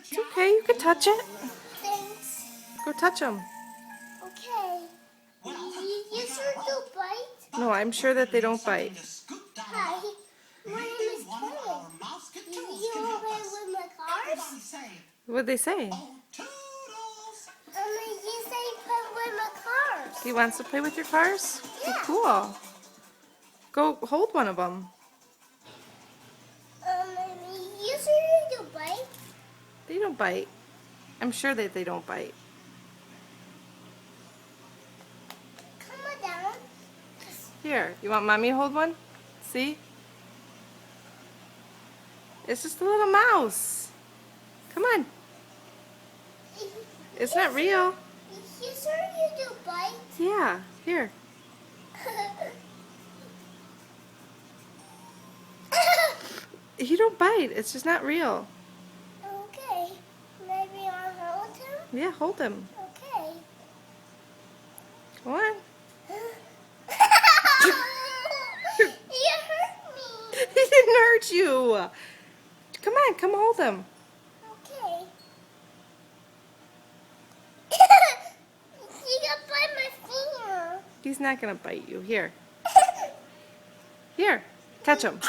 It's okay, you can touch it. Thanks. Go touch him. Okay. You sure do bite? No, I'm sure that they don't bite. Hi. My name is Kevin. You okay with my cars? What'd they say? You say play with my cars. He wants to play with your cars? Yeah. Cool. Go hold one of them. You sure do bite? They don't bite. I'm sure that they don't bite. Come on down. Here, you want mommy to hold one? See? It's just a little mouse. Come on. It's not real. You sure you do bite? Yeah, here. He don't bite. It's just not real. Okay. Maybe I'll hold him? Yeah, hold him. Okay. Come on. You hurt me. He didn't hurt you. Come on, come hold him. Okay. You got bite my finger. He's not gonna bite you. Here. Here. Touch him.